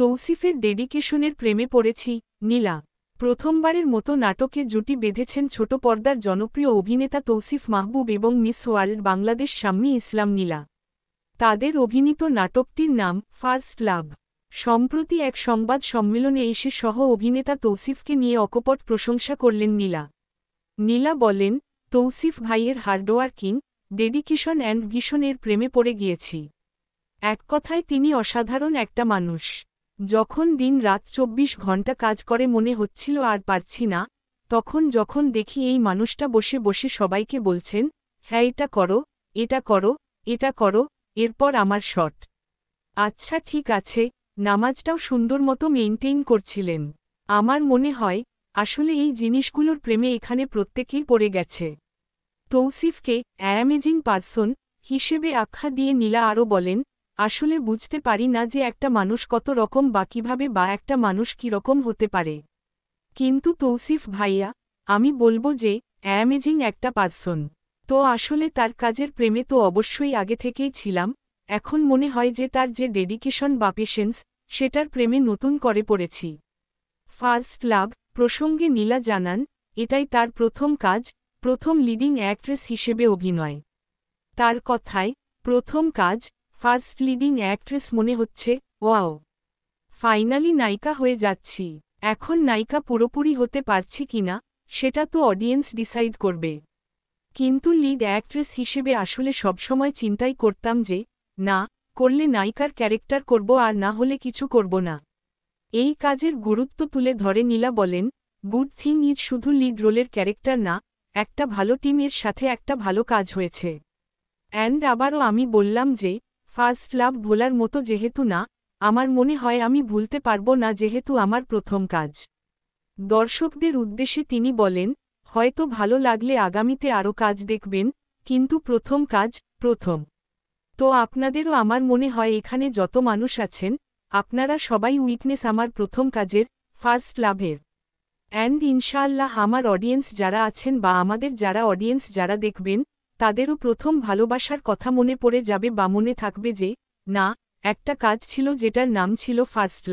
তৌসিফের ডেডিকেশনের প্রেমে পড়েছি। নীলা প্রথমবারের মতো নাটকে জুটি বেঁধেছেন ছোট পর্দার জনপ্রিয় অভিনেতা তৌসিফ মাহবুব এবং মিস ওয়ার্ল্ড বাংলাদেশ শাম্মী ইসলাম নীলা। তাদের অভিনীত নাটকটির নাম ফার্স্ট লাভ। সম্প্রতি এক সংবাদ সম্মেলনে এসে সহ অভিনেতা তৌসিফকে নিয়ে অকপট প্রশংসা করলেন নীলা। নীলা বলেন, তৌসিফ ভাইয়ের হার্ডওয়ার্কিং, ডেডিকেশন অ্যান্ড ভিশনের প্রেমে পড়ে গিয়েছি। এক কথায় তিনি অসাধারণ একটা মানুষ। যখন দিন রাত 24 ঘন্টা কাজ করে মনে হচ্ছিল আর পারছি না, যখন দেখি এই মানুষটা বসে বসে সবাইকে বলছেন, হ্যাঁ এটা করো, এটা করো, এটা করো, এরপর আমার শট। আচ্ছা ঠিক আছে, নামাজটাও সুন্দর মতো মেইনটেইন করছিলেন। আমার মনে হয় আসলে এই জিনিসগুলোর প্রেমে এখানে প্রত্যেকেই পড়ে গেছে। তৌসিফকে অ্যামেজিং পারসন হিসেবে আখ্যা দিয়ে নীলা আরও বলেন, আসলে বুঝতে পারি না যে একটা মানুষ কত রকম বা কিভাবে বা একটা মানুষ কীরকম হতে পারে, কিন্তু তৌসিফ ভাইয়া, আমি বলবো যে অ্যামেজিং একটা পারসন। তো আসলে তার কাজের প্রেমে তো অবশ্যই আগে থেকেই ছিলাম, এখন মনে হয় যে তার যে ডেডিকেশন বা পেশেন্স, সেটার প্রেমে নতুন করে পড়েছি। ফার্স্ট লাভ প্রসঙ্গে নীলা জানান, এটাই তার প্রথম কাজ, প্রথম লিডিং অ্যাক্ট্রেস হিসেবে অভিনয়। তার কথায়, প্রথম কাজ, ফার্স্ট লিডিং অ্যাক্ট্রেস মনে হচ্ছে, ওয়াও, ফাইনালি নায়িকা হয়ে যাচ্ছি। এখন নায়িকা পুরোপুরি হতে পারছি কিনা, সেটা তো অডিয়েন্স ডিসাইড করবে। কিন্তু লিড অ্যাক্ট্রেস হিসেবে আসলে সবসময় চিন্তাই করতাম যে, না, করলে নায়িকার ক্যারেক্টার করব আর না হলে কিছু করব না। এই কাজের গুরুত্ব তুলে ধরে নীলা বলেন, গুড থিং ইজ শুধু লিড রোলের ক্যারেক্টার না, একটা ভালো টিমের সাথে একটা ভালো কাজ হয়েছে। অ্যান্ড আবারও আমি বললাম যে, ফার্স্ট লাভ ভোলার মতো যেহেতু না, আমার মনে হয় আমি ভুলতে পারবো না যেহেতু আমার প্রথম কাজ। দর্শকদের উদ্দেশ্যে তিনি বলেন, হয়তো ভালো লাগলে আগামীতে আরও কাজ দেখবেন, কিন্তু প্রথম কাজ, প্রথম। তো আপনাদেরও আমার মনে হয় এখানে যত মানুষ আছেন, আপনারা সবাই উইটনেস আমার প্রথম কাজের, ফার্স্ট লাভের। অ্যান্ড ইনশাআল্লাহ আমার অডিয়েন্স যারা আছেন বা আমাদের যারা অডিয়েন্স যারা দেখবেন, তাদেরও প্রথম ভালোবাসার কথা মনে পড়ে যাবে বা মনে থাকবে যে, না, একটা কাজ ছিল যেটার নাম ছিল ফার্স্ট লাভ।